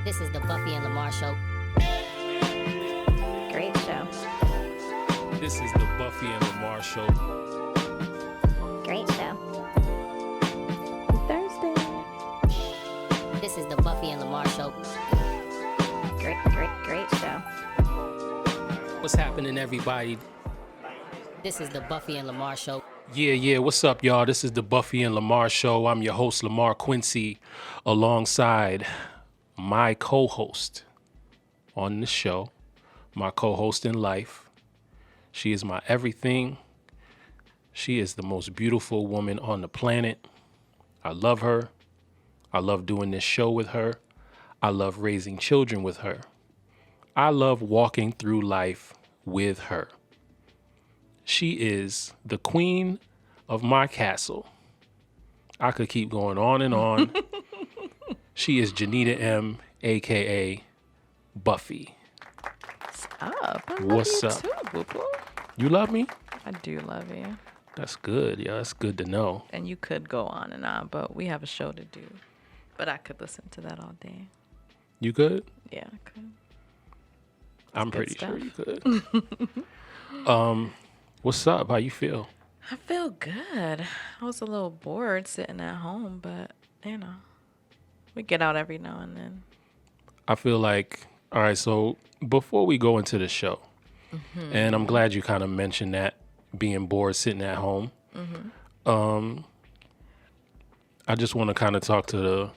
This is the Buffy and Lamar show. Great show. This is the Buffy and Lamar show. Great show. Thursday. This is the Buffy and Lamar show. Great show. What's happening, everybody? This is the Buffy and Lamar show. Yeah. What's up, y'all? This is the Buffy and Lamar show. I'm your host, Lamar Quincy, alongside my co-host on the show, my co-host in life. She is my everything. She is the most beautiful woman on the planet. I love her. I love doing this show with her. I love raising children with her. I love walking through life with her. She is the queen of my castle. I could keep going on and on. She is Janita M, a.k.a. Buffy. What's What's up? up? Too, boo-boo. You love me? I do love you. That's good. Yeah, that's good to know. And you could go on and on, but we have a show to do. But I could listen to that all day. You good? Yeah, I could. I'm good pretty stuff. sure you could. What's up? How you feel? I feel good. I was a little bored sitting at home, but, you know, we get out every now and then. I feel like, all right, so before we go into the show, and I'm glad you kind of mentioned that, being bored sitting at home. I just want to kind of talk to the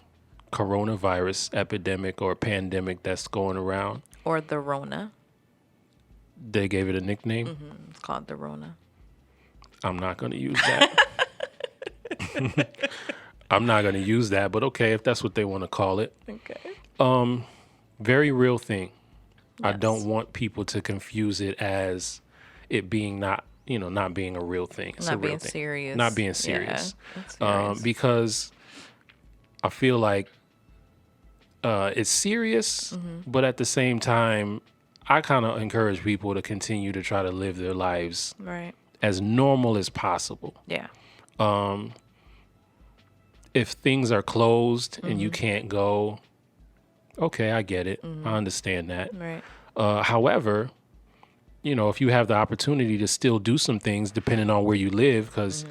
coronavirus epidemic or pandemic that's going around. Or the Rona. They gave it a nickname. It's called the Rona. I'm not going to use that. I'm not going to use that, but okay, if that's what they want to call it. Okay. Very real thing. I Yes. don't want people to confuse it as it being not being a real thing. It's a Not real being thing. serious. Not being serious. Yeah, it's serious. Because I feel like it's serious, but at the same time, I kind of encourage people to continue to try to live their lives Right. as normal as possible. Yeah. If things are closed and you can't go, okay, I get it. I understand that. Right. However, if you have the opportunity to still do some things depending on where you live, because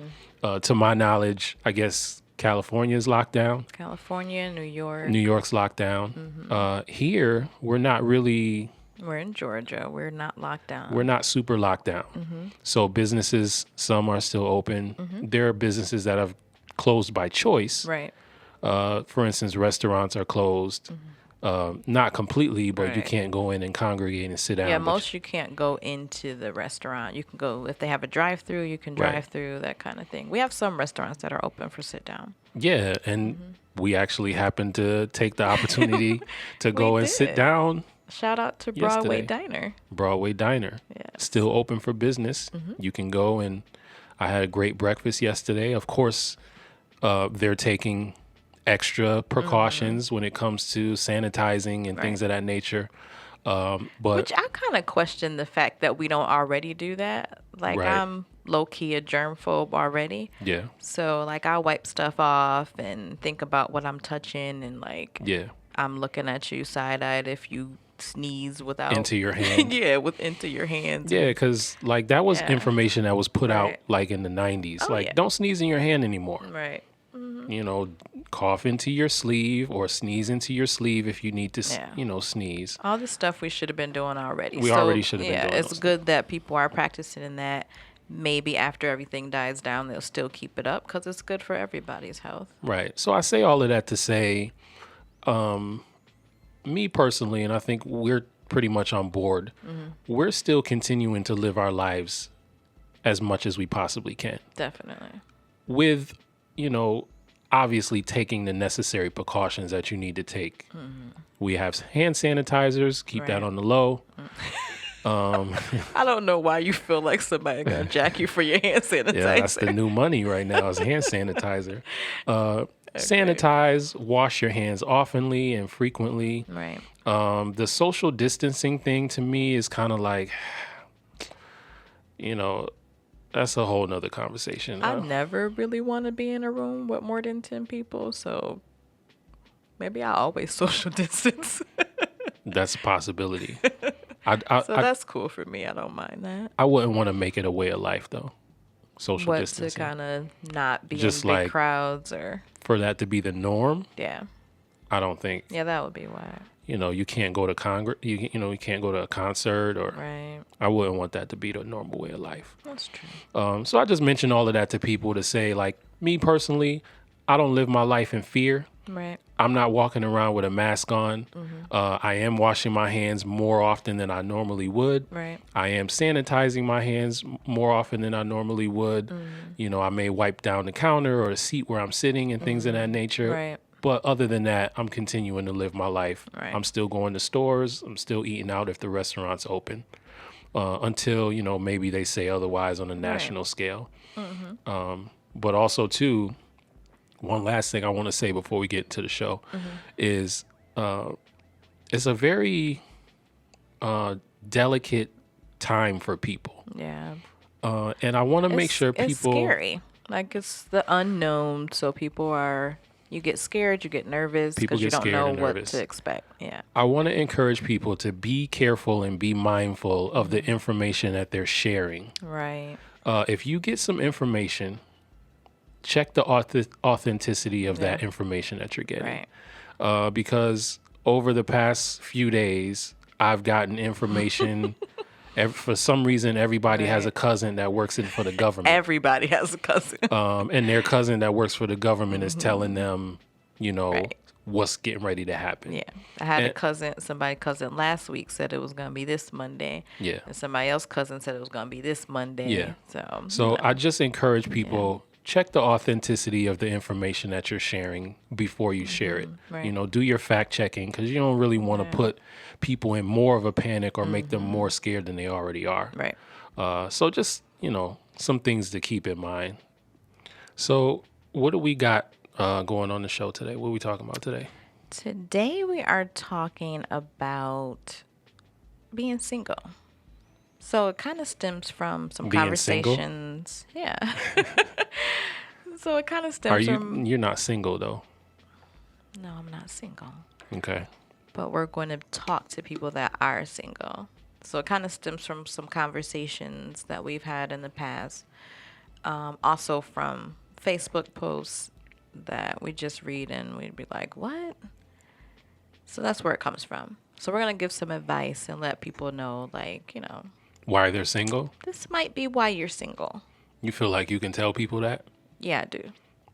to my knowledge, I guess California is locked down. California, New York. New York's locked down. Here, we're not really, We're in Georgia. We're not locked down. we're not super locked down. So businesses, some are still open. There are businesses that have closed by choice. Right. For instance, restaurants are closed. Not completely, but you Right. can't go in and congregate and sit down. Yeah, but most you can't go into the restaurant. You can go, if they have a drive-through, you can Right. drive through, that kind of thing. We have some restaurants that are open for sit down. Yeah, and we actually happened to take the opportunity to go and sit did. down. Shout out to Broadway Yesterday. Diner. Broadway Diner, Yes. still open for business. You can go, and I had a great breakfast yesterday. Of course, they're taking extra precautions when it comes to sanitizing and things of that nature. But Which I kind of question the fact that we don't already do that. Like, Right. I'm low-key a germphobe already. yeah, So, like, I wipe stuff off and think about what I'm touching, and, like, yeah, I'm looking at you side-eyed if you sneeze without... into your hand. yeah, into your hands. Yeah, because like that was Yeah. information that was put out Right. like in the 90s. Oh, like, yeah. don't sneeze in your hand anymore. Right. Cough into your sleeve or sneeze into your sleeve if you need to, Yeah. sneeze. All the stuff we should have been doing already. We already should have been doing it's those good that people are practicing in that. Maybe after everything dies down, they'll still keep it up because it's good for everybody's health. Right. So I say all of that to say, me personally, and I think we're pretty much on board, we're still continuing to live our lives as much as we possibly can. Definitely. With, obviously taking the necessary precautions that you need to take. We have hand sanitizers, keep that Right. on the low. I don't know why you feel like somebody gonna jack you for your hand sanitizer. Yeah, that's the new money right now is hand sanitizer. Sanitize, wash your hands oftenly and frequently. Right. The social distancing thing to me is kind of like, that's a whole nother conversation. I never really want to be in a room with more than 10 people, so Maybe I'll always social distance. That's a possibility. So that's cool for me. I don't mind that. I wouldn't want to make it a way of life though. Social What, to distancing. kind of not be Just in big like- crowds or, For that to be the norm, yeah. I don't think. Yeah, that would be why. You can't go to you can't go to a concert, or Right. I wouldn't want that to be the normal way of life. That's true. So I just mentioned all of that to people to say, like, me personally, I don't live my life in fear. Right. I'm not walking around with a mask on. I am washing my hands more often than I normally would. Right. I am sanitizing my hands more often than I normally would. I may wipe down the counter or the seat where I'm sitting and things of that nature. Right. But other than that, I'm continuing to live my life. Right. I'm still going to stores. I'm still eating out if the restaurant's open. Until, maybe they say otherwise on a national scale. But also, too, one last thing I want to say before we get into the show is it's a very delicate time for people. Yeah. And I want to make sure people... It's scary. Like, it's the unknown. So you get scared, you get nervous People because you get don't scared know and what nervous. to expect. Yeah. I want to encourage people to be careful and be mindful of the information that they're sharing. Right. If you get some information, check the authenticity of that information that you're getting. Right. Because over the past few days, I've gotten information. For some reason, everybody has a cousin that works for the government. Everybody has a cousin. And their cousin that works for the government is telling them, Right. what's getting ready to happen. Yeah. I had a cousin, somebody's cousin last week said it was going to be this Monday. Yeah. And somebody else's cousin said it was going to be this Monday. Yeah. So I just encourage people, check the authenticity of the information that you're sharing before you share it. Right. Do your fact checking, because you don't really want to put people in more of a panic or make them more scared than they already are. Right. So just, some things to keep in mind. So what do we got going on the show today? What are we talking about today? Today we are talking about being single. So it kind of stems from some Being single? conversations. Yeah. So it kind of stems from... You're not single though. No, I'm not single. Okay. But we're going to talk to people that are single. So it kind of stems from some conversations that we've had in the past. Also from Facebook posts that we just read and we'd be like, what? So that's where it comes from. So we're going to give some advice and let people know, Why they're single? this might be why you're single. You feel like you can tell people that? Yeah, I do.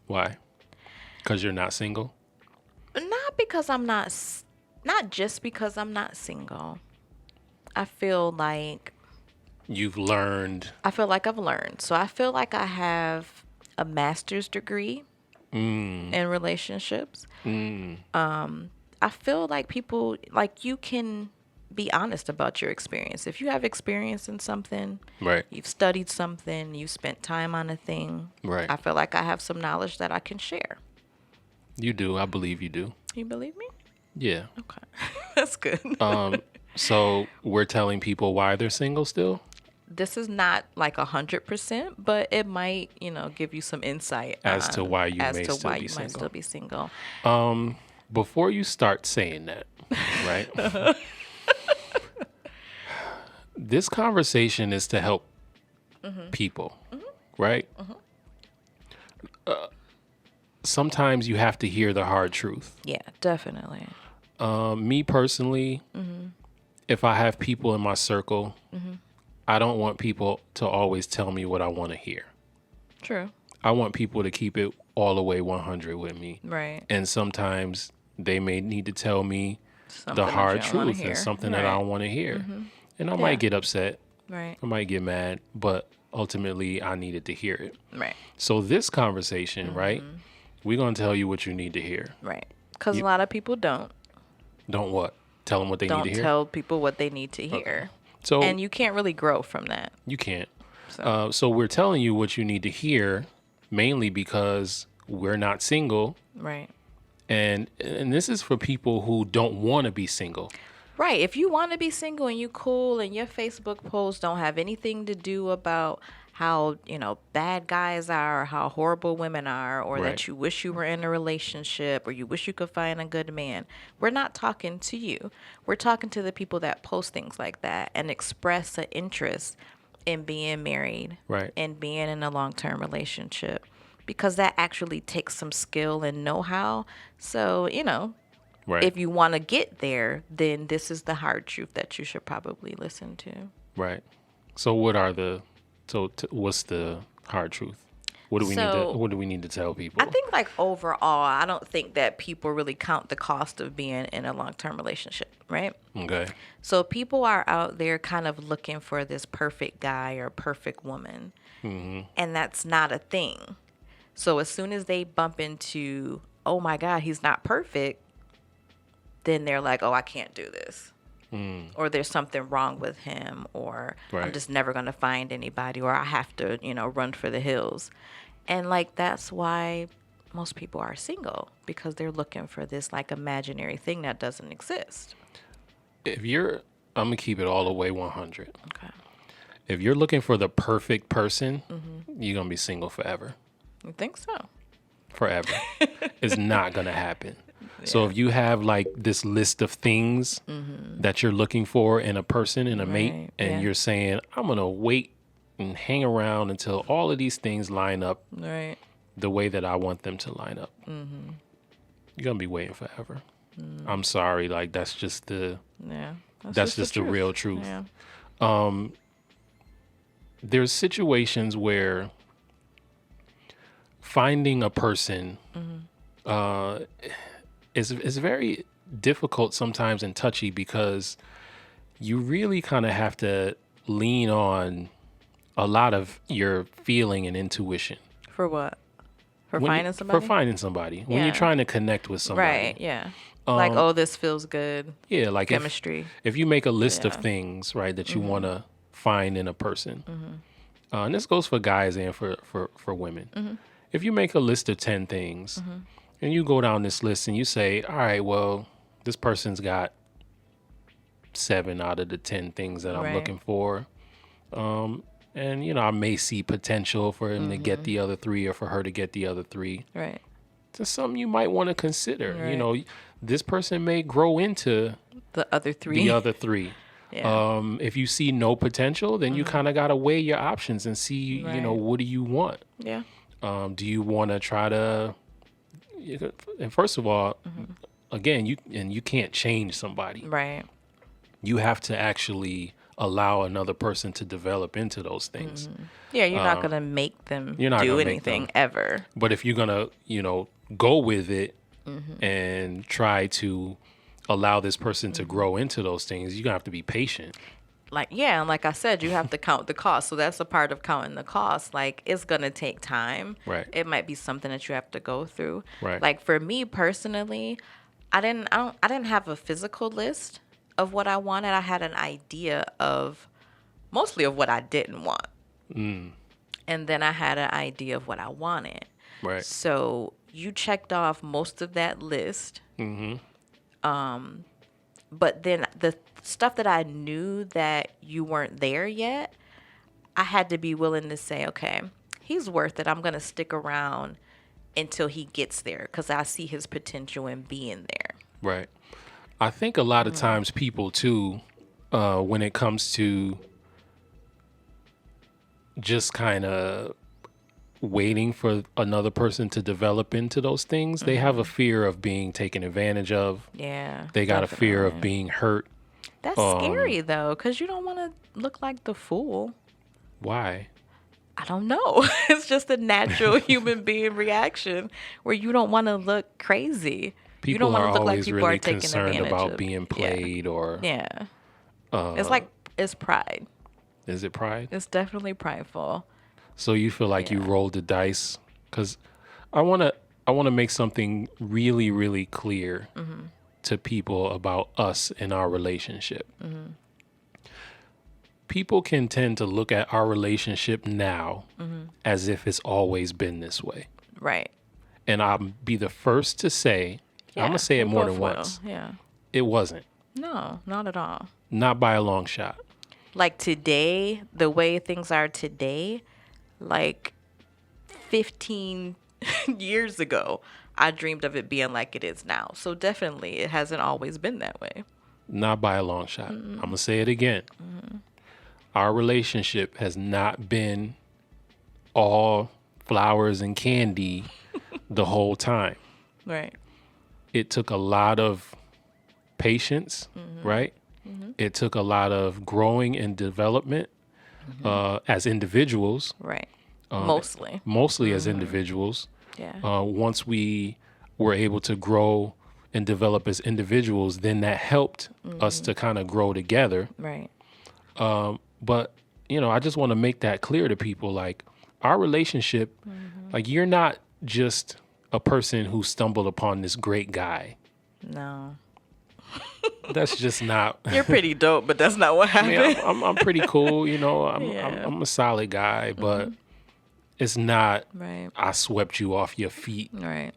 Why? Because you're not single? Not because not just because I'm not single. I feel like You've learned. I've learned. So I feel like I have a master's degree in relationships. I feel like people, you can be honest about your experience. If you have experience in something, Right. you've studied something, you spent time on a thing, Right. I feel like I have some knowledge that I can share. You do. I believe you do. You believe me? Yeah. Okay. That's good. So we're telling people why they're single still? This is not 100%, but it might, give you some insight As to why you as may to still why be you might single. still be single. Before you start saying that, right? This conversation is to help people, right? Sometimes you have to hear the hard truth. Yeah, definitely. Me personally, if I have people in my circle, I don't want people to always tell me what I want to hear. True. I want people to keep it all the way 100 with me. Right. And sometimes they may need to tell me Something the that hard you don't wanna truth hear. and something that I don't want to hear. And I might get upset. Right. I might get mad, but ultimately I needed to hear it. Right. So this conversation, right? We're going to tell you what you need to hear. Right. Because a lot of people don't What? Tell them what they need to hear? tell people what they need to hear. So And you can't really grow from that. you can't. So, So we're telling you what you need to hear mainly because we're not single. right. And this is for people who don't want to be single. Right. If you want to be single and you cool and your Facebook posts don't have anything to do about how, bad guys are, or how horrible women are, or Right. that you wish you were in a relationship, or you wish you could find a good man. We're not talking to you. We're talking to the people that post things like that and express an interest in being married Right. and being in a long-term relationship, because that actually takes some skill and know-how. So, Right. if you want to get there, then this is the hard truth that you should probably listen to. Right. So what's the hard truth? What do we need to tell people? I think overall, I don't think that people really count the cost of being in a long-term relationship, right? Okay. So people are out there kind of looking for this perfect guy or perfect woman, and that's not a thing. So as soon as they bump into, oh my God, he's not perfect, then they're like, oh, I can't do this. Or there's something wrong with him, or Right. I'm just never going to find anybody, or I have to, run for the hills. And that's why most people are single, because they're looking for this imaginary thing that doesn't exist. I'm gonna keep it all the way 100. Okay. If you're looking for the perfect person, you're gonna be single forever. You think so? Forever. It's not gonna happen. So if you have this list of things that you're looking for in a person, in a mate, and you're saying, I'm going to wait and hang around until all of these things line up the way that I want them to line up, you're going to be waiting forever. I'm sorry. That's just the real truth. Yeah. There's situations where finding a person is very difficult sometimes and touchy, because you really kind of have to lean on a lot of your feeling and intuition. For what? For When finding somebody? For finding somebody. When you're Yeah. trying to connect with somebody. Right, yeah. Oh, this feels good. Yeah, Chemistry. if you make a list of Yeah. things, right, that you want to find in a person, and this goes for guys and for women. If you make a list of 10 things, and you go down this list and you say, all right, well, this person's got 7 out of the 10 things that I'm Right. looking for. And, I may see potential for him to get the other 3, or for her to get the other 3. Right. It's something you might want to consider. Right. This person may grow into The other 3. the other 3. Yeah. If you see no potential, then you kind of got to weigh your options and see, Right. what do you want? Yeah. Do you want to try to, and first of all, again, you can't change somebody. Right. You have to actually allow another person to develop into those things. Yeah, you're not going to make them you're not do gonna make anything them. ever. But if you're going to, go with it and try to allow this person to grow into those things, you're going to have to be patient. And like I said, you have to count the cost. So that's a part of counting the cost. It's going to take time. Right. It might be something that you have to go through. Right. For me personally, I didn't have a physical list of what I wanted. I had an idea of mostly of what I didn't want. And then I had an idea of what I wanted. Right. So you checked off most of that list. But then the stuff that I knew that you weren't there yet, I had to be willing to say, okay, he's worth it. I'm going to stick around until he gets there, because I see his potential in being there. Right. I think a lot of times people too, when it comes to just kind of waiting for another person to develop into those things, they have a fear of being taken advantage of. Yeah. They got a fear of definitely. being hurt. That's scary, though, because you don't want to look like the fool. Why? I don't know. It's just a natural human being reaction where you don't want to look crazy. You People don't want are to look like always people really are taking concerned advantage about of. being played or Yeah. It's pride. is it pride? It's definitely prideful. So you feel like you rolled the dice? Because I want to make something really, really clear to people about us and our relationship. People can tend to look at our relationship now as if it's always been this way. Right. And I'll be the first to say, I'm going to say it we more both than will. once. Yeah. It wasn't. No, not at all. Not by a long shot. Like today, the way things are today, like 15 years ago, I dreamed of it being like it is now. So definitely it hasn't always been that way. Not by a long shot. I'm going to say it again. Our relationship has not been all flowers and candy the whole time. Right. It took a lot of patience, right? It took a lot of growing and development as individuals. Right. Mostly as individuals. Yeah. Once we were able to grow and develop as individuals, then that helped us to kind of grow together. Right. But, I just want to make that clear to people. Like, our relationship, like, you're not just a person who stumbled upon this great guy. No. That's just not. You're pretty dope, but that's not what happened. I'm pretty cool. I'm a solid guy, but it's not. Right. I swept you off your feet. Right.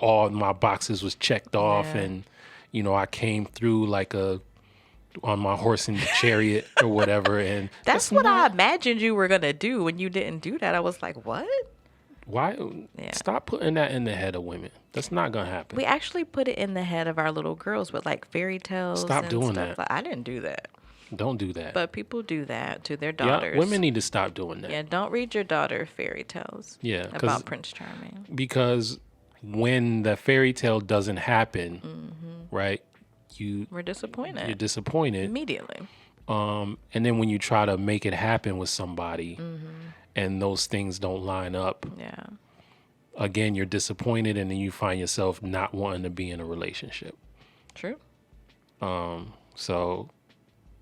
All my boxes was checked off, Yeah. and I came through like on my horse in the chariot or whatever. And That's what I imagined you were gonna do. When you didn't do that, I was like, what? Why? Yeah. Stop putting that in the head of women. That's not gonna happen. We actually put it in the head of our little girls with like fairy tales. Stop and doing stuff. that. Like, I didn't do that, Don't do that. but people do that to their Yeah, daughters. women need to stop doing that. Yeah, don't read your daughter fairy tales. Yeah, 'cause- about Prince Charming. Because when the fairy tale doesn't happen, right? We're disappointed You're disappointed. immediately. And then when you try to make it happen with somebody and those things don't line up, Yeah, again, you're disappointed, and then you find yourself not wanting to be in a relationship. true. So,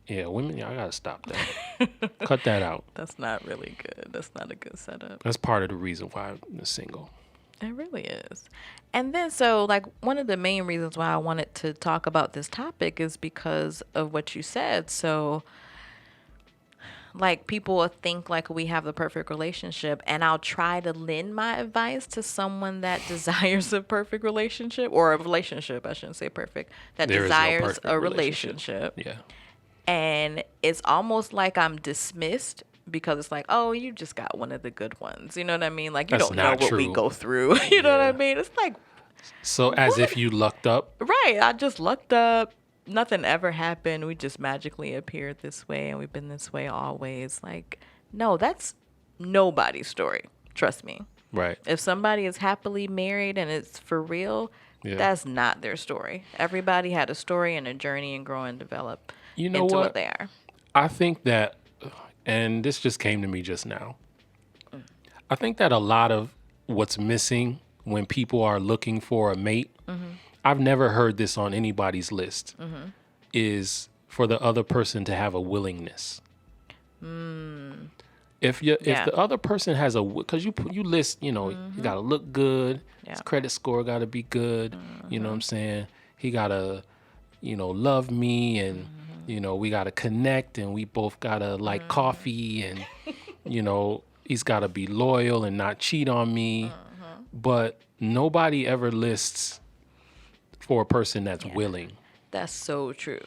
yeah, women, y'all gotta stop that. Cut that out. That's not really good. That's not a good setup. That's part of the reason why I'm single. It really is. And then, so like one of the main reasons why I wanted to talk about this topic is because of what you said. So, like, people will think like we have the perfect relationship, and I'll try to lend my advice to someone that desires a perfect relationship, or a relationship, I shouldn't say perfect, that There is no desires perfect a relationship. relationship. Yeah. And it's almost like I'm dismissed because it's like, oh, you just got one of the good ones. You know what I mean? Like, you That's don't know not what we true. go through. You know what I Yeah. mean? It's like, So as if you lucked up. right, I just lucked up. Nothing ever happened. We just magically appeared this way, and we've been this way always. Like, no, that's nobody's story. Trust me. Right. If somebody is happily married and it's for real, Yeah. that's not their story. Everybody had a story and a journey and grow and develop You know into what? what they are. I think that, and this just came to me just now, I think that a lot of what's missing when people are looking for a mate, I've never heard this on anybody's list, is for the other person to have a willingness. If Yeah. the other person has because you list, you got to look good, his Yeah. credit score got to be good, you know what I'm saying? He got to, love me, and we got to connect, and we both got to like coffee, and he's got to be loyal and not cheat on me. But nobody ever lists for a person that's willing. That's so true.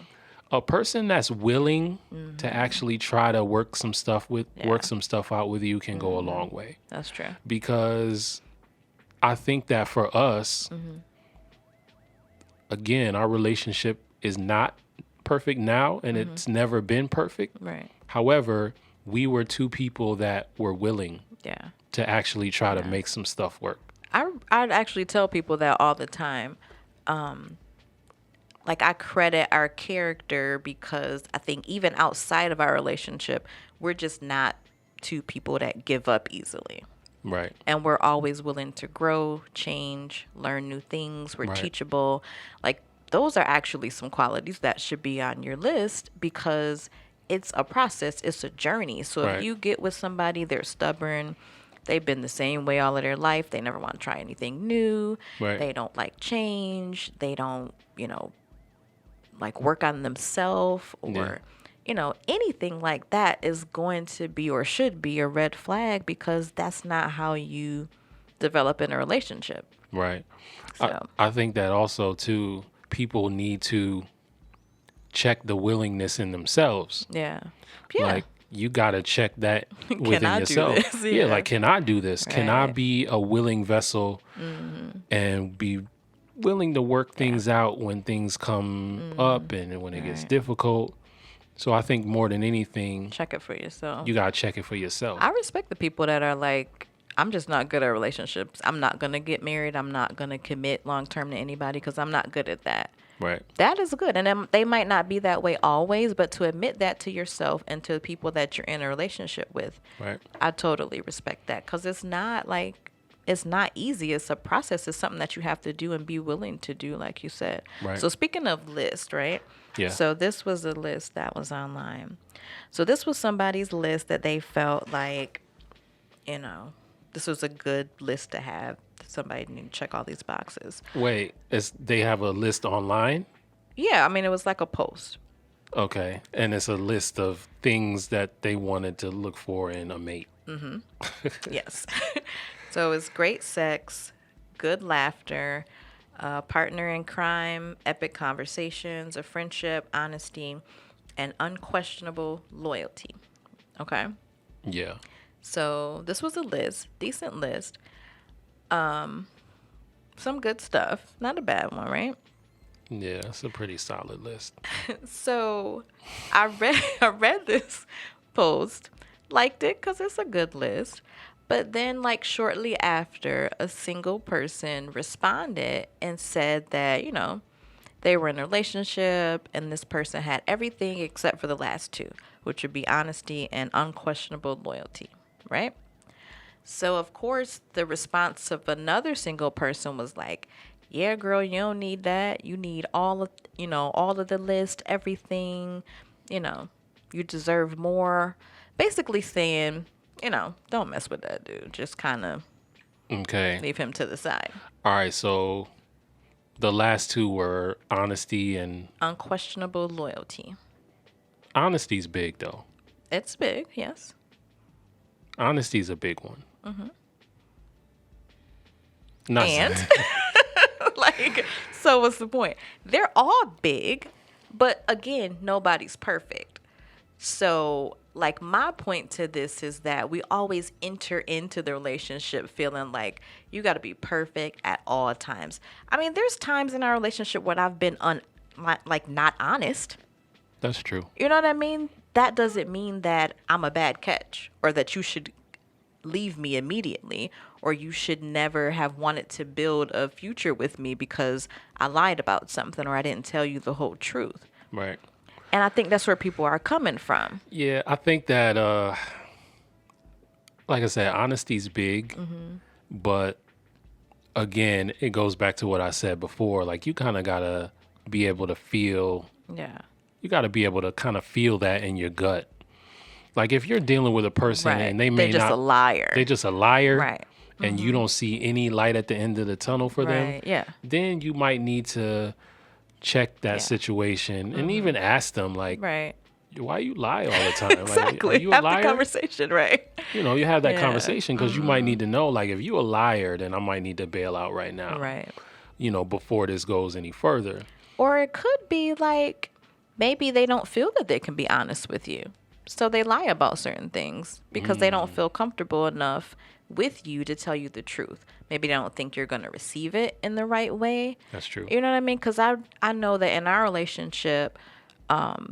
A person that's willing to actually try to work some stuff out with you can go a long way. That's true. Because I think that for us, again, our relationship is not perfect now, and it's never been perfect. Right. However, we were two people that were willing Yeah. to actually try to make some stuff work. I'd actually tell people that all the time. Like, I credit our character because I think even outside of our relationship, we're just not two people that give up easily. Right. And we're always willing to grow, change, learn new things. We're Right. teachable. Like, those are actually some qualities that should be on your list because it's a process. It's a journey. So Right. if you get with somebody, they're stubborn. They've been the same way all of their life. They never want to try anything new. Right. They don't like change. They don't, like work on themselves or, anything like that is going to be or should be a red flag because that's not how you develop in a relationship. Right. So. I think that also, too, people need to check the willingness in themselves. Yeah. Yeah. Like, you got to check that within I do yourself. this? Yeah, Yeah. like, can I do this? Can I Right. be a willing vessel and be willing to work things out when things come up and when it gets Right. difficult? So I think more than anything, Check it for yourself. you got to check it for yourself. I respect the people that are like, I'm just not good at relationships. I'm not going to get married. I'm not going to commit long term to anybody because I'm not good at that. Right. That is good. And then they might not be that way always, but to admit that to yourself and to the people that you're in a relationship with, Right. I totally respect that because it's not easy. It's a process. It's something that you have to do and be willing to do, like you said. Right. So speaking of list, right? Yeah. So this was a list that was online. So this was somebody's list that they felt like, this was a good list to have. Somebody need to check all these boxes. Wait, they have a list online? Yeah, I mean, it was like a post. Okay. And it's a list of things that they wanted to look for in a mate. Yes. So it's great sex, good laughter, partner in crime, epic conversations, a friendship, honesty, and unquestionable loyalty. Okay. Yeah. So this was a list, decent list. Some good stuff, not a bad one, right? Yeah, it's a pretty solid list. So I read this post, liked it because it's a good list. But then, like, shortly after, a single person responded and said that, they were in a relationship and this person had everything except for the last two, which would be honesty and unquestionable loyalty, right? So, of course, the response of another single person was like, yeah, girl, you don't need that. You need all of the list, everything, you deserve more. Basically saying, don't mess with that dude. Just kind of Okay. leave him to the side. All right. So the last two were honesty and Unquestionable loyalty. honesty's big, though. It's big, yes. Honesty's a big one. Not And so what's the point? They're all big, but again, nobody's perfect. So, like, my point to this is that we always enter into the relationship feeling like you got to be perfect at all times. I mean, there's times in our relationship when I've been not honest. That's true. You know what I mean? That doesn't mean that I'm a bad catch or that you should leave me immediately or you should never have wanted to build a future with me because I lied about something or I didn't tell you the whole truth. Right. And I think that's where people are coming from. Yeah, I think that, like I said, honesty's big, but again, it goes back to what I said before. Like, you kind of got to be able to feel, Yeah. you got to be able to kind of feel that in your gut. Like, if you're dealing with a person Right. and they may They're just not, a liar. they're just a liar, Right. and you don't see any light at the end of the tunnel for them, Right. Yeah. then you might need to check that situation and even ask them, like, Right. why you lie all the time? Exactly. Like, are you a Have liar? the conversation, right? You have that Yeah. conversation because you might need to know, like, if you a liar, then I might need to bail out right now. Right. Before this goes any further. Or it could be like maybe they don't feel that they can be honest with you. So they lie about certain things because they don't feel comfortable enough with you to tell you the truth. Maybe they don't think you're going to receive it in the right way. That's true. You know what I mean? Because I know that in our relationship,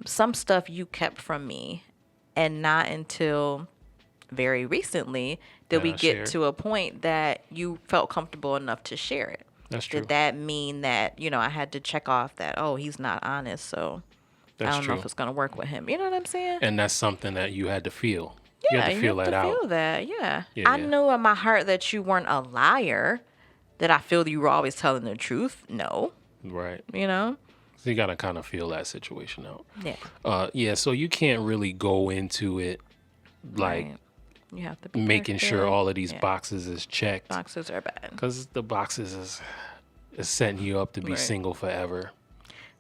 some stuff you kept from me and not until very recently did we I get shared. to a point that you felt comfortable enough to share it. That's true. Did that mean that, I had to check off that, oh, he's not honest, so That's I don't true. know if it's going to work with him. You know what I'm saying? And that's something that you had to feel. You Yeah, had to feel that out. feel that, yeah. Yeah, I yeah. knew in my heart that you weren't a liar, that I feel that you were always telling the truth. No, Right. So you got to kind of feel that situation out. Yeah. So you can't really go into it like Right. You have to be making sure perfect. all of these Yeah. boxes is checked. Boxes are bad. Because the boxes is setting you up to be Right. single forever.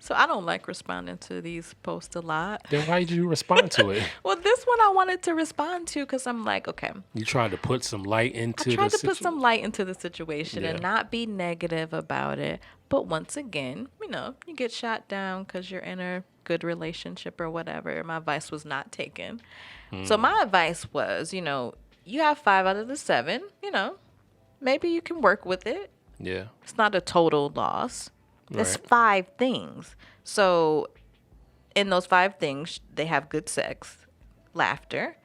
So I don't like responding to these posts a lot. Then why did you respond to it? Well, this one I wanted to respond to because I'm like, okay, You tried to put some light into I tried the to put some light into the situation and Yeah. not be negative about it. But once again, you get shot down because you're in a good relationship or whatever. My advice was not taken. So my advice was, you have 5 out of the 7, maybe you can work with it. Yeah. It's not a total loss. It's Right. 5 things. So in those 5 things, they have good sex, laughter.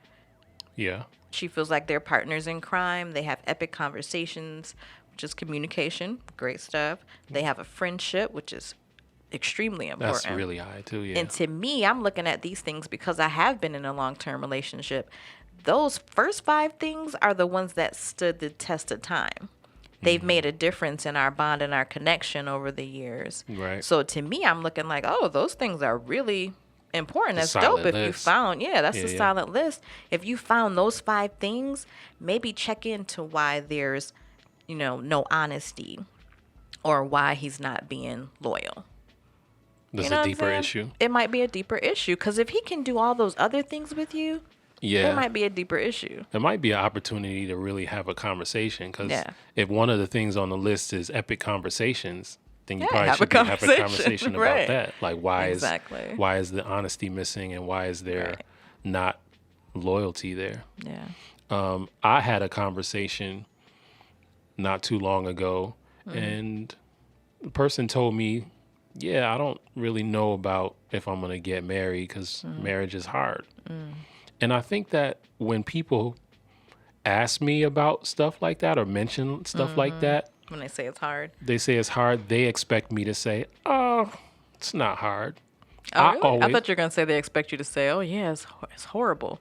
Yeah. She feels like they're partners in crime. They have epic conversations, which is communication. Great stuff. They have a friendship, which is extremely important. That's really high too. Yeah. And to me, I'm looking at these things because I have been in a long-term relationship. Those first 5 things are the ones that stood the test of time. They've made a difference in our bond and our connection over the years. Right. So to me, I'm looking like, oh, those things are really important. The That's dope. silent If you list. found, that's Yeah, a yeah. silent list. If you found those 5 things, maybe check into why there's, no honesty or why he's not being loyal. There's You know a what I'm deeper saying? issue. It might be a deeper issue because if he can do all those other things with you, Yeah. it might be a deeper issue. It might be an opportunity to really have a conversation because Yeah. if one of the things on the list is epic conversations, then you Yeah, probably have a should have a conversation, conversation right. about that. Like Exactly. why is the honesty missing and why is there Right. not loyalty there? Yeah. I had a conversation not too long ago, Mm-hmm. and the person told me, "Yeah, I don't really know about if I'm gonna get married because Mm. marriage is hard." And I think that when people ask me about stuff like that or mention stuff Mm-hmm. like that, When they say it's hard. they say it's hard. They expect me to say, "Oh, it's not hard." Oh, I really? always- I thought you were going to say they expect you to say, oh, yeah, it's horrible.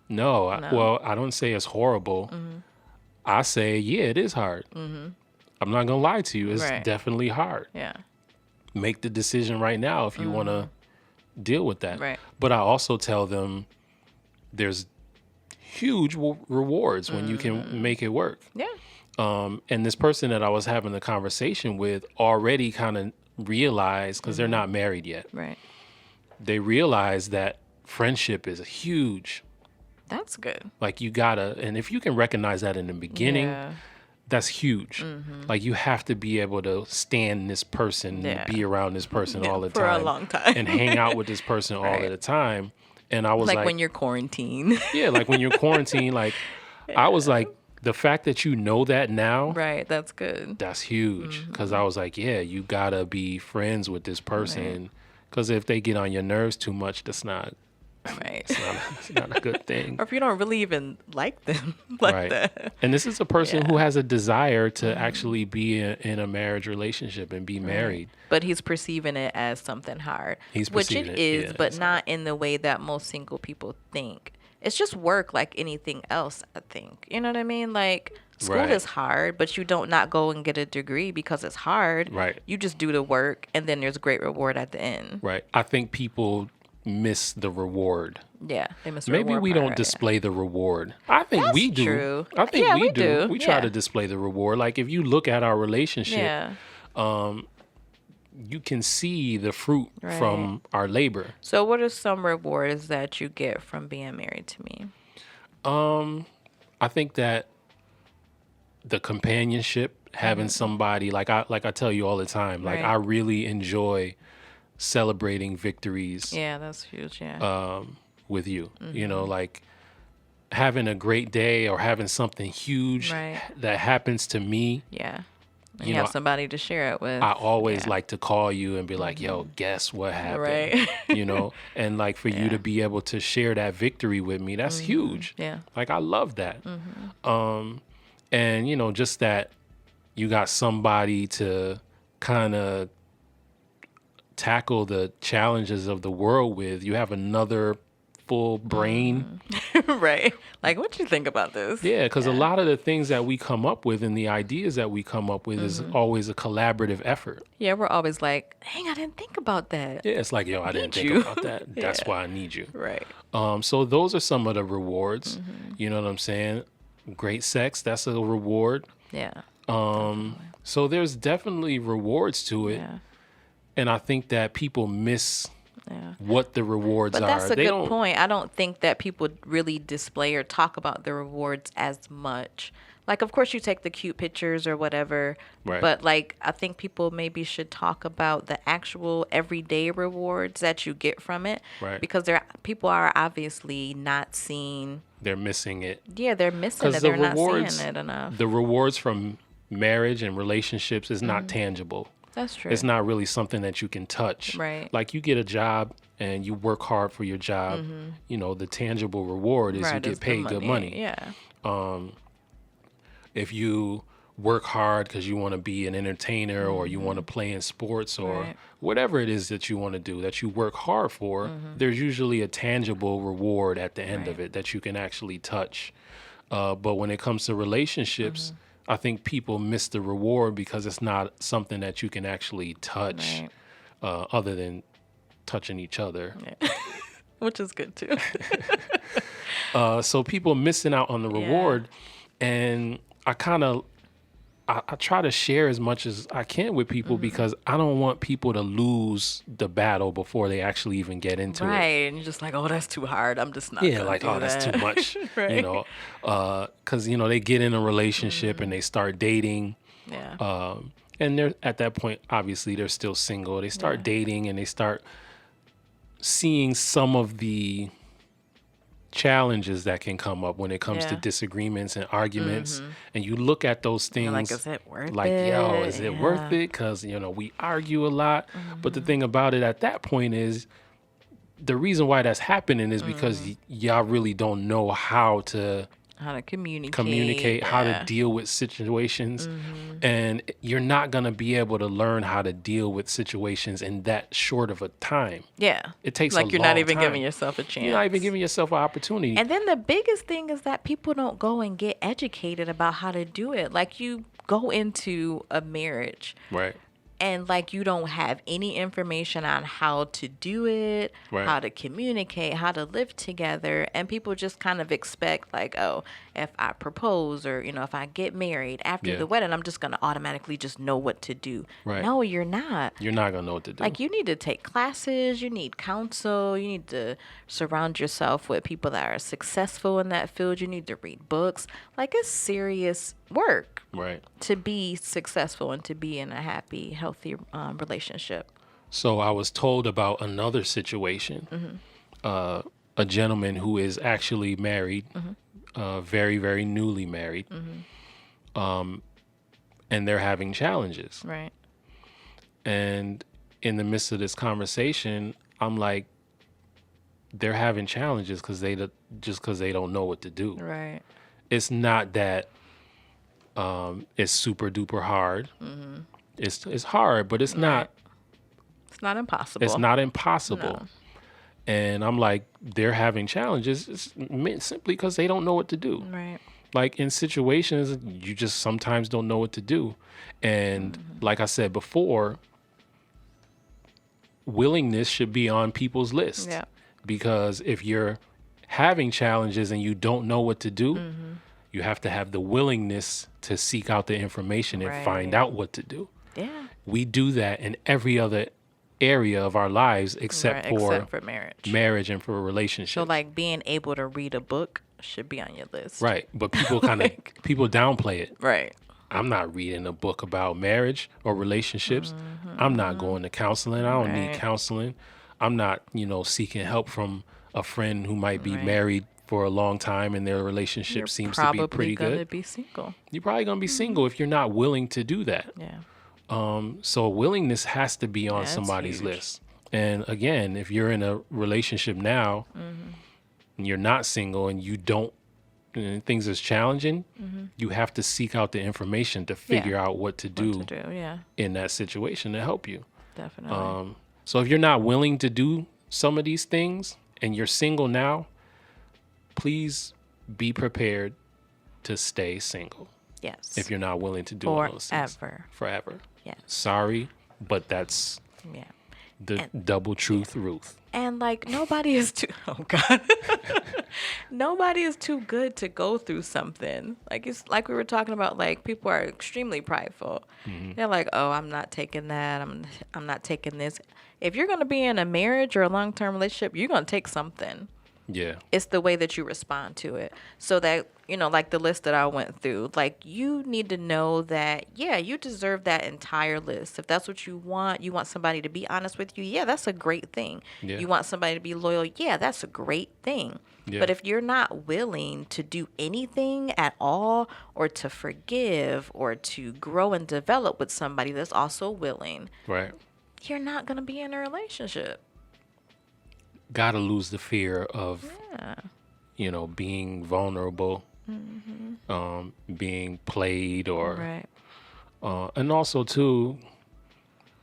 No, No. well, I don't say it's horrible. I say, yeah, it is hard. I'm not gonna lie to you. It's Right. definitely hard. Yeah. Make the decision right now if you want to deal with that. Right. But I also tell them there's huge rewards when you can make it work. Yeah. And this person that I was having the conversation with already kind of realized, because they're not married yet, Right. they realize that friendship is huge. That's good. Like you gotta, and if you can recognize that in the beginning, Yeah. that's huge. Like you have to be able to stand this person, Yeah. and be around this person Yeah, all the for time, a long time. and hang out with this person all Right. of the time. And I was Like like, when you're quarantined. yeah, like when you're quarantined, like I was like, the fact that you know that now, Right. That's good. that's huge. Because I was like, yeah, you gotta be friends with this person. Because if they get on your nerves too much, that's not, Right. it's not a good thing. Or if you don't really even like them like Right. that. And this is a person Yeah. who has a desire to actually be in a marriage relationship and be married. But he's perceiving it as something hard. He's which perceiving it it, is, yeah, but as not in the way that most single people think. It's just work like anything else, I think. You know what I mean? Like school Right. is hard, but you don't not go and get a degree because it's hard. Right. You just do the work and then there's a great reward at the end. Right. I think people miss the reward. Yeah. They miss the Maybe reward we part, don't right? display the reward. I think That's we do. true. I think Yeah, we we do. do. We try Yeah. to display the reward. Like if you look at our relationship, Yeah. you can see the fruit from our labor. So what are some rewards that you get from being married to me? I think that the companionship, having somebody like I tell you all the time, like Right. I really enjoy celebrating victories Yeah, that's huge. Yeah. with you. You know, like having a great day or having something huge Right. that happens to me. Yeah. And You you know, have somebody to share it with. I always Yeah. like to call you and be like, yo, guess what happened? Right. You know, and like for you to be able to share that victory with me, that's huge. Yeah. Like I love that. And you know, just that you got somebody to kind of tackle the challenges of the world with. You have another full brain. Right. Like, what you think about this? Yeah, because a lot of the things that we come up with and the ideas that we come up with is always a collaborative effort. Yeah, we're always like, dang, I didn't think about that. Yeah, it's like, yo, I didn't think you. about that. That's why I need you. Right. So those are some of the rewards. You know what I'm saying? Great sex, that's a reward. Yeah. So there's definitely rewards to it. Yeah. And I think that people miss Yeah. what the rewards But are. that's a They good don't, point. I don't think that people really display or talk about the rewards as much. Like, of course, you take the cute pictures or whatever, Right. but like, I think people maybe should talk about the actual everyday rewards that you get from it, Right. because people are obviously not seeing. They're missing it. Yeah, they're missing Because it. They're not seeing it enough. the rewards from marriage and relationships is not tangible. That's true. It's not really something that you can touch. Right. Like you get a job and you work hard for your job. You know, the tangible reward is you Right, get is the paid good money. Yeah. If you work hard because you want to be an entertainer or you want to play in sports or Right. whatever it is that you want to do, that you work hard for, there's usually a tangible reward at the end of Right. it that you can actually touch. But when it comes to relationships, I think people miss the reward because it's not something that you can actually touch Right. other than touching each other. Yeah. Which is good too. So people missing out on the reward. And I try to share as much as I can with people because I don't want people to lose the battle before they actually even get into it. Right. And you're just like, oh, that's too hard. I'm just not Yeah, gonna like, do oh, that's that. too much. Right. You know, because, you know, they get in a relationship and they start dating. Yeah. And they're at that point, obviously, they're still single. They start dating and they start seeing some of the challenges that can come up when it comes to Yeah. disagreements and arguments. And you look at those things You're like, is it worth like, it? yo, is it worth Yeah. it? Because, you know, we argue a lot. But the thing about it at that point is the reason why that's happening is because y'all really don't know how to How to communicate. how to Yeah. deal with situations. And you're not going to be able to learn how to deal with situations in that short of a time. Yeah. It takes like a you're not long even time. giving yourself a chance. You're not even giving yourself an opportunity. And then the biggest thing is that people don't go and get educated about how to do it. Like, you go into a marriage Right. and like you don't have any information on how to do it, Right. how to communicate, how to live together, and people just kind of expect like, oh, if I propose or, you know, if I get married after Yeah. the wedding, I'm just going to automatically just know what to do. Right. No, you're not. You're not going to know what to do. Like, you need to take classes, you need counsel, you need to surround yourself with people that are successful in that field, you need to read books. Like, it's serious work Right. to be successful and to be in a happy, healthy relationship. So I was told about another situation. A gentleman who is actually married, very, very newly married, and they're having challenges. Right. And in the midst of this conversation, I'm like, they're having challenges because just because they don't know what to do. Right. It's not that it's super duper hard. It's hard, but it's not. It's not impossible. It's not impossible. No. And I'm like, they're having challenges simply because they don't know what to do. Right. Like in situations, you just sometimes don't know what to do. And like I said before, willingness should be on people's list. Yeah. Because if you're having challenges and you don't know what to do, you have to have the willingness to seek out the information and find Right. out what to do. Yeah. We do that in every other area of our lives except Right, for except for marriage. marriage and for a relationship. So, like, being able to read a book should be on your list. Right. But people kind of people downplay it. Right. I'm not reading a book about marriage or relationships. I'm not going to counseling. I don't need Right. counseling. I'm not, seeking help from a friend who might be Right. married for a long time and their relationship You're seems to be probably pretty gonna good. be single. You're probably going to be single if you're not willing to do that. Yeah. So willingness has to be on That's somebody's huge. list. And again, if you're in a relationship now and you're not single and you don't, and things is challenging, you have to seek out the information to figure out what to do What to do? Yeah. in that situation to help you. Definitely. So if you're not willing to do some of these things and you're single now, please be prepared to stay single. Yes. If you're not willing to do all those things. Forever. Yes. Sorry, but that's Yeah. the double truth, Ruth. And like, nobody is too, oh God, nobody is too good to go through something. Like, it's like we were talking about, like, people are extremely prideful. They're like, oh, I'm not taking that. I'm not taking this. If you're going to be in a marriage or a long-term relationship, you're going to take something. Yeah. It's the way that you respond to it. So that, like the list that I went through, like you need to know that, yeah, you deserve that entire list. If that's what you want somebody to be honest with you. Yeah, that's a great thing. Yeah. You want somebody to be loyal. Yeah, that's a great thing. Yeah. But if you're not willing to do anything at all, or to forgive, or to grow and develop with somebody that's also willing, Right. you're not going to be in a relationship. Gotta lose the fear of, Yeah. being vulnerable, being played, or, Right. and also too,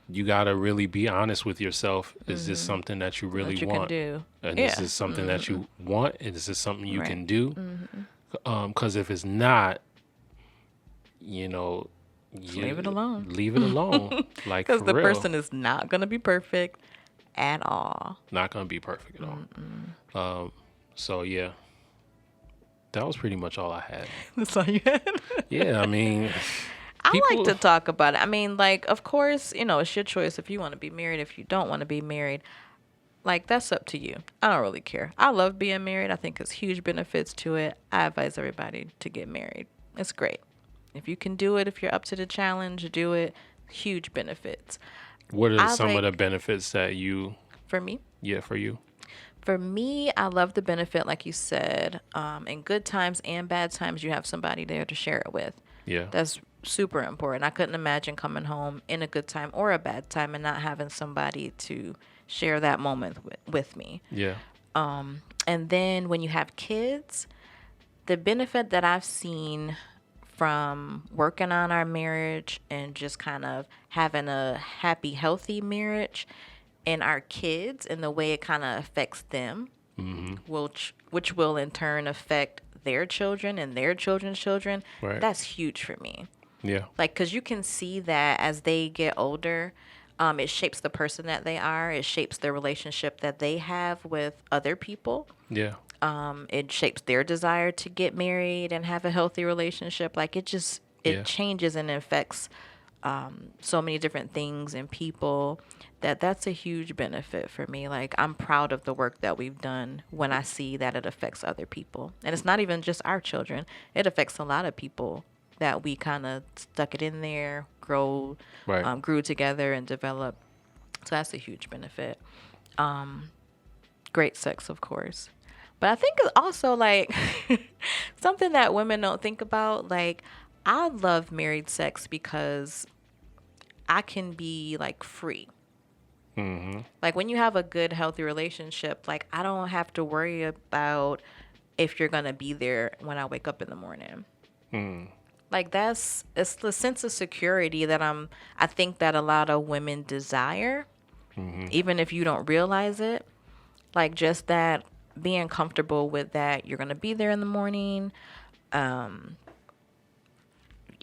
you gotta really be honest with yourself. Is this something that you really That you want? can do. And Yeah. is this something that you want? And is this something you Right. can do? Because if it's not, Leave it alone. Leave it alone. Like, Because for the real. person is not going to be perfect at all. Not gonna be perfect at all. So yeah, that was pretty much all I had. That's all you had. Yeah, I mean, I like people- to talk about it. I mean, like, of course, it's your choice if you want to be married, if you don't want to be married. Like, that's up to you. I don't really care. I love being married. I think there's huge benefits to it. I advise everybody to get married. It's great. If you can do it, if you're up to the challenge, do it. Huge benefits. What are I some of the like- benefits that you? For me, Yeah, for you. For me, I love the benefit, like you said, in good times and bad times, you have somebody there to share it with. Yeah. That's super important. I couldn't imagine coming home in a good time or a bad time and not having somebody to share that moment with me. Yeah. And then when you have kids, the benefit that I've seen from working on our marriage and just kind of having a happy, healthy marriage and our kids and the way it kind of affects them, which will in turn affect their children and their children's children. Right. That's huge for me. Yeah. Like, because you can see that as they get older, it shapes the person that they are. It shapes the relationship that they have with other people. Yeah. It shapes their desire to get married and have a healthy relationship. Like, it Yeah. changes and affects so many different things and people that's a huge benefit for me. Like, I'm proud of the work that we've done when I see that it affects other people. And it's not even just our children. It affects a lot of people that we kind of stuck it in there, grew together and developed. So that's a huge benefit. Great sex, of course. But I think it's also like something that women don't think about. Like, I love married sex because I can be like free. Like, when you have a good, healthy relationship, like, I don't have to worry about if you're going to be there when I wake up in the morning. Like, it's the sense of security that I think that a lot of women desire, even if you don't realize it. Like, just that being comfortable with that you're going to be there in the morning.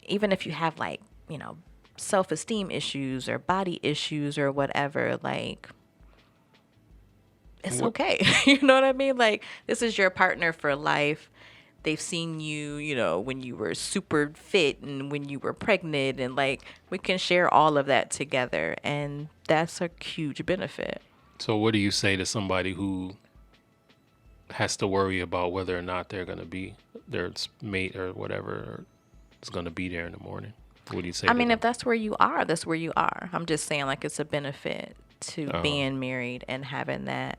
Even if you have, like, self-esteem issues or body issues or whatever, like, it's okay. You know what I mean? Like, this is your partner for life. They've seen you, when you were super fit and when you were pregnant, and like, we can share all of that together, and that's a huge benefit. So what do you say to somebody who has to worry about whether or not they're going to be their mate or whatever is going to be there in the morning? What do you say? I mean, if that's where you are, that's where you are. I'm just saying, like, it's a benefit to being married and having that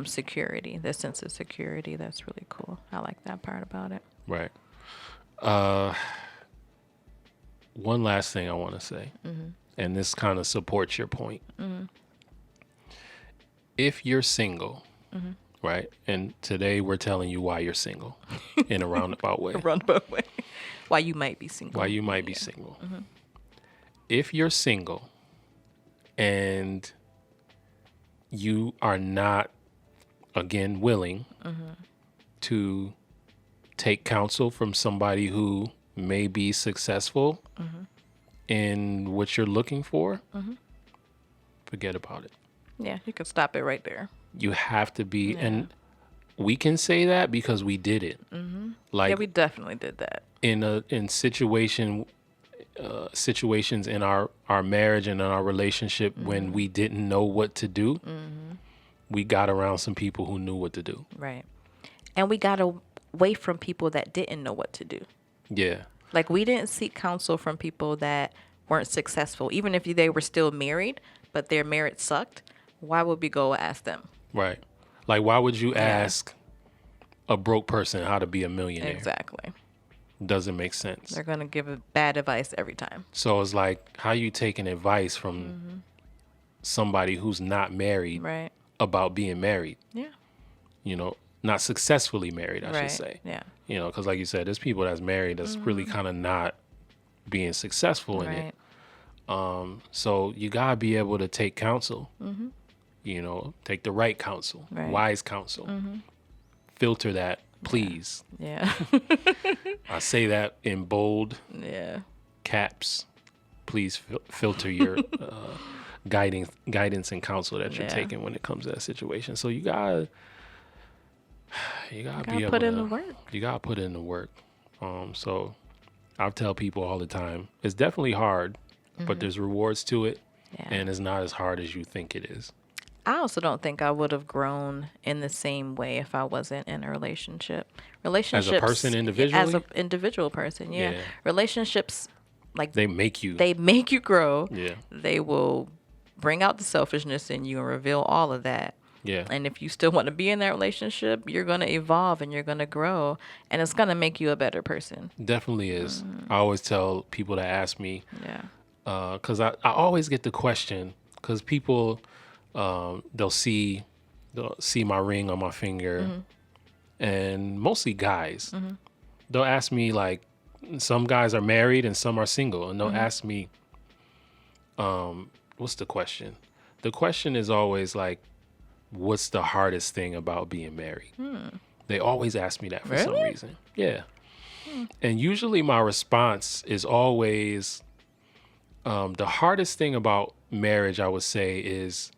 security, that sense of security. That's really cool. I like that part about it. Right. One last thing I want to say, and this kind of supports your point. If you're single, right, and today we're telling you why you're single in a roundabout way. A roundabout way. Why you might be single. Why you might be single. If you're single and you are not, again, willing to take counsel from somebody who may be successful in what you're looking for, forget about it. Yeah, you can stop it right there. You have to be, and we can say that because we did it. Like, yeah, we definitely did that. in situations in our marriage and in our relationship when we didn't know what to do, we got around some people who knew what to do. Right. And we got away from people that didn't know what to do. Yeah. Like, we didn't seek counsel from people that weren't successful. Even if they were still married, but their marriage sucked, why would we go ask them? Right. Like, why would you ask a broke person how to be a millionaire? Exactly. Doesn't make sense. They're going to give bad advice every time. So it's like, how you taking advice from somebody who's not married Right. about being married? Yeah. You know, not successfully married, I Right. should say. Yeah. You know, because like you said, there's people that's married that's really kind of not being successful in it. So you gotta be able to take counsel. You know, take the right counsel, Right. wise counsel. Filter that, please. Yeah. I say that in bold Yeah. caps. Please filter your guidance and counsel that you're Yeah. taking when it comes to that situation. So you gotta be able put to in the work. You gotta put in the work. So I tell people all the time, it's definitely hard, but there's rewards to it, Yeah. and it's not as hard as you think it is. I also don't think I would have grown in the same way if I wasn't in a relationship. Relationships person individually? As an individual person, yeah. Yeah. Relationships, like, They make you. they make you grow. Yeah. They will bring out the selfishness in you and reveal all of that. Yeah. And if you still want to be in that relationship, you're going to evolve and you're going to grow, and it's going to make you a better person. Definitely is. I always tell people that ask me, Yeah. because I always get the question, because people, they'll see my ring on my finger, and mostly guys, they'll ask me, like, some guys are married and some are single, and they'll ask me, what's the question? The question is always like, what's the hardest thing about being married? They always ask me that for some Really? reason. Yeah. And usually my response is always, the hardest thing about marriage, I would say, is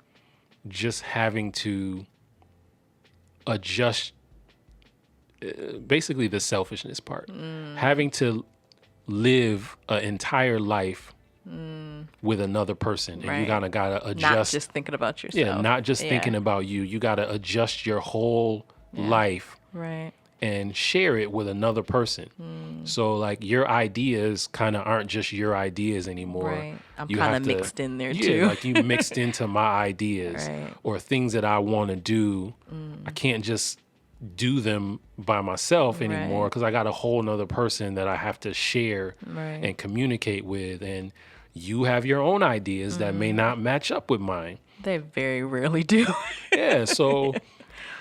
just having to adjust, basically the selfishness part. Having to live an entire life with another person, and you Right. gotta adjust. Not just thinking about yourself. Yeah, not just Yeah. thinking about you. You got to adjust your whole life Right. and share it with another person. So, like, your ideas kind of aren't just your ideas anymore. Right. I'm You kind have of to- mixed in there, Yeah, too. like, you mixed into my ideas Right. or things that I want to do. I can't just do them by myself anymore Right. because I got a whole nother person that I have to share Right. and communicate with. And you have your own ideas that may not match up with mine. They very rarely do. Yeah, so,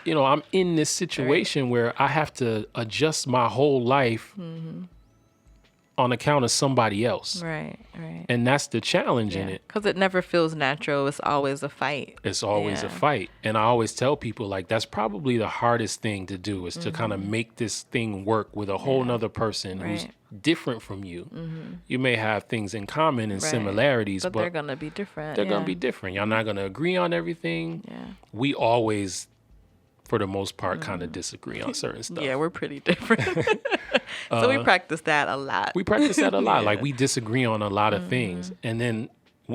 you know, I'm in this situation where I have to adjust my whole life on account of somebody else. Right. Right. And that's the challenge in it. Because it never feels natural. It's always a fight. It's always a Yeah. fight. And I always tell people, like, that's probably the hardest thing to do is to kind of make this thing work with a whole nother person who's Right. different from you. You may have things in common and Right. similarities, But but they're going to be different. they're yeah. going to be different. Y'all not going to agree on everything. Yeah. We always, for the most part, kind of disagree on certain stuff. Yeah, we're pretty different. So we practice that a lot. We practice that a lot. Yeah. Like, we disagree on a lot of things. And then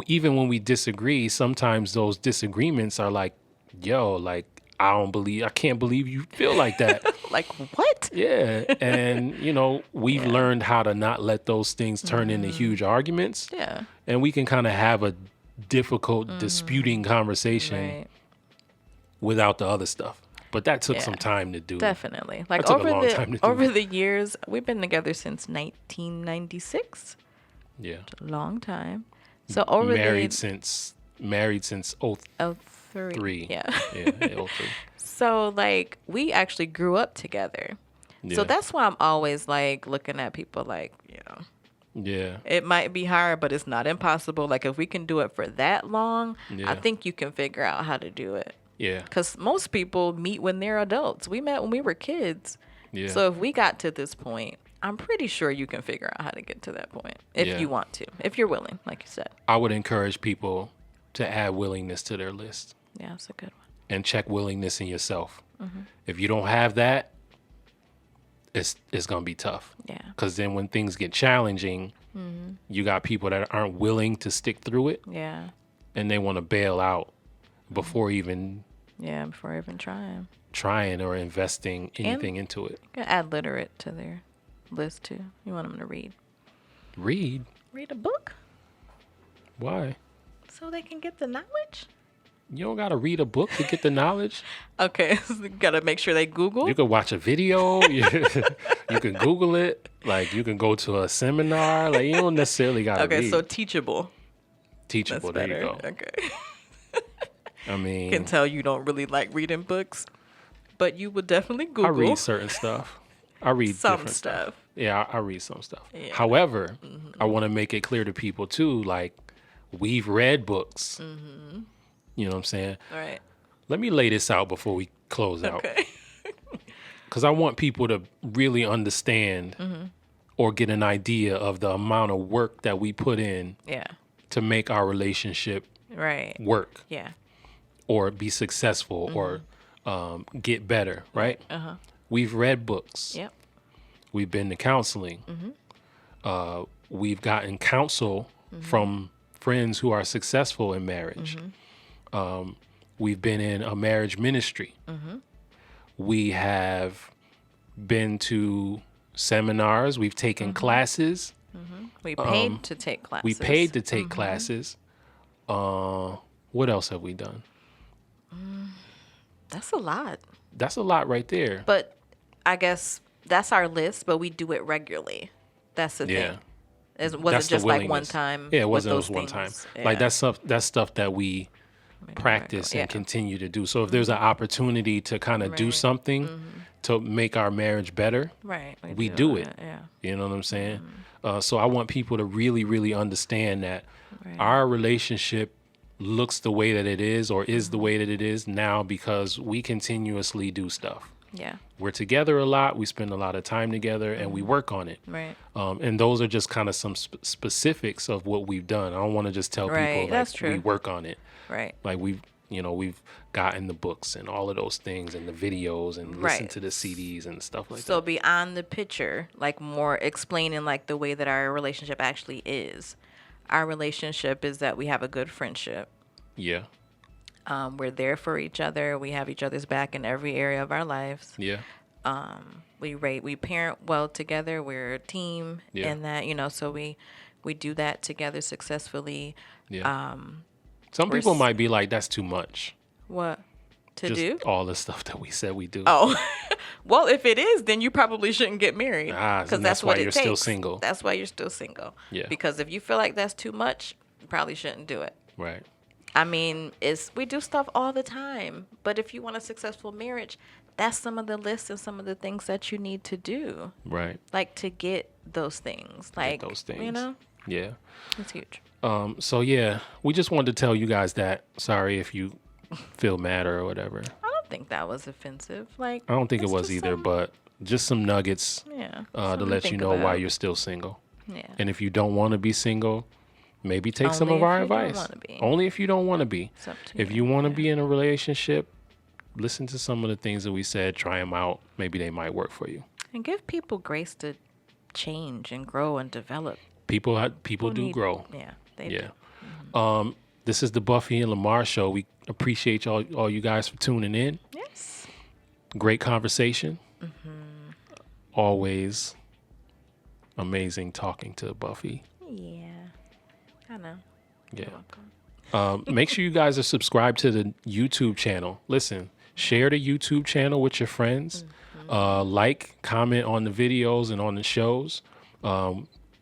even when we disagree, sometimes those disagreements are like, yo, like, I can't believe you feel like that. Like, what? Yeah. And, you know, we've learned how to not let those things turn into huge arguments. Yeah. And we can kind of have a difficult disputing conversation Right. without the other stuff. But that took Yeah. some time to do. Definitely. Like, took a long time to do over that. the years, we've been together since 1996. Yeah. A long time. So over Married the since 03. 03. Yeah. Yeah, 03. So, like, we actually grew up together. So Yeah. that's why I'm always, like, looking at people like, you know, Yeah. it might be hard, but it's not impossible. Like, if we can do it for that long, Yeah. I think you can figure out how to do it. Yeah. Because most people meet when they're adults. We met when we were kids. Yeah. So if we got to this point, I'm pretty sure you can figure out how to get to that point if Yeah. you want to, if you're willing, like you said. I would encourage people to add willingness to their list Yeah, that's a good one. and check willingness in yourself. If you don't have that, it's going to be tough. Yeah. Because then when things get challenging, you got people that aren't willing to stick through it Yeah. and they want to bail out before even Yeah, before even trying or investing anything into it. You can add literate to their list too. You want them to read. Read? Read a book Why? so they can get the knowledge. You don't got to read a book to get the knowledge. Okay, so you gotta make sure they Google. You can watch a video. You can Google it. Like, you can go to a seminar. Like, you don't necessarily got to read. Okay, so teachable. Teachable. That's There you better. go. Okay. I mean, Can tell you don't really like reading books, but you would definitely Google. I read certain stuff. I read some different stuff. stuff. Yeah, I read some stuff. Yeah. However, I want to make it clear to people too, like, we've read books. You know what I'm saying? All right. Let me lay this out before we close out. Okay. Because I want people to really understand or get an idea of the amount of work that we put in Yeah. to make our relationship Right. work Yeah. or be successful or get better, right? We've read books. Yep. We've been to counseling. We've gotten counsel from friends who are successful in marriage. We've been in a marriage ministry. We have been to seminars. We've taken classes. We paid to take classes. We paid to take classes. What else have we done? That's a lot. That's a lot right there. But I guess that's our list, but we do it regularly. That's the Yeah. thing. Was That's it the just like one willingness. time? Yeah, it with wasn't those just one time. things? Like Yeah. that's stuff that we practice Yeah. and continue to do. So if there's an opportunity to kind of do Right. something to make our marriage better, Right. we do it. Yeah. you know what I'm saying? So I want people to really, really understand that Right. our relationship looks the way that it is or is the way that it is now because we continuously do stuff. Yeah. We're together a lot. We spend a lot of time together and we work on it. Right. And those are just kind of some specifics of what we've done. I don't want to just tell Right, people like that's true. we work on it. Right. Like we've gotten the books and all of those things and the videos and listen Right. to the CDs and stuff like So that. beyond the picture, like more explaining like the way that our relationship actually is. Our relationship is that we have a good friendship. Yeah. We're there for each other. We have each other's back in every area of our lives. Yeah. We parent well together. We're a team, Yeah. and that so we do that together successfully. Yeah. Some people might be like, that's too much. What to Just do? all the stuff that we said we do. Oh, well, if it is, then you probably shouldn't get married. And that's why you're still single. That's why you're still single. Yeah. Because if you feel like that's too much, you probably shouldn't do it. Right. I mean, we do stuff all the time, but if you want a successful marriage, that's some of the lists and some of the things that you need to do, Right. like to get those things. Like those things. Yeah. it's huge. So yeah, we just wanted to tell you guys that. Sorry if you feel mad or whatever. I don't think that was offensive. Like I don't think it it's was just either, some- but just some nuggets yeah, to something to let you think know why about. you're still single. Yeah. And if you don't want to be single, maybe take some Only of our if you don't advice. wanna be. Only if you don't want to be. It's up to If you want to be in a relationship, listen to some of the things that we said. Try them out. Maybe they might work for you. And give people grace to change and grow and develop. People do need- grow. Yeah, they Yeah. do. This is the Buffy and Lamar show. We appreciate all you guys for tuning in. Yes. Great conversation. Always amazing talking to Buffy. Yeah. I know. Yeah. You're welcome. Make sure you guys are subscribed to the YouTube channel. Listen, share the YouTube channel with your friends. Like, comment on the videos and on the shows.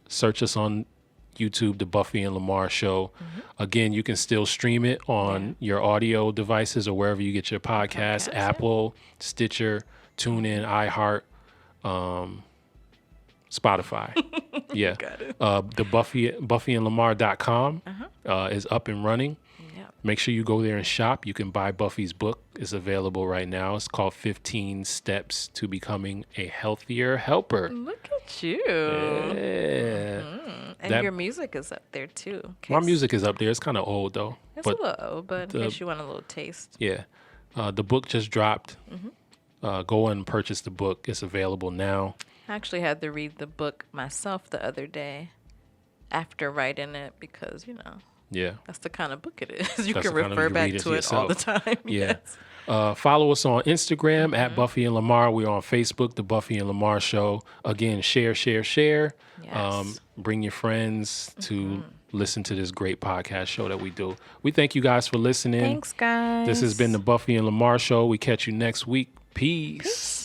Search us on YouTube, the Buffy and Lamar show. Again, you can still stream it on your audio devices or wherever you get your podcasts, Apple, Stitcher, TuneIn, iHeart, Spotify. Yeah. Got it. The buffyandlamar.com is up and running. Yep. Make sure you go there and shop. You can buy Buffy's book. It's available right now. It's called 15 Steps to Becoming a Healthier Helper. Look at you. Yeah. And That- your music is up there too. in My case- music is up there. It's kind of old though. It's But a little, but in case you want a little taste. yeah, the book just dropped. Go and purchase the book. It's available now. I actually had to read the book myself the other day after writing it because, Yeah. that's the kind of book it is. You That's can the kind of- refer you back read it to it all the time. Yeah. Yes. Follow us on Instagram at Buffy and Lamar. We're on Facebook, The Buffy and Lamar Show. Again, share. Yes. Bring your friends to listen to this great podcast show that we do. We thank you guys for listening. Thanks, guys. This has been The Buffy and Lamar Show. We catch you next week. Peace.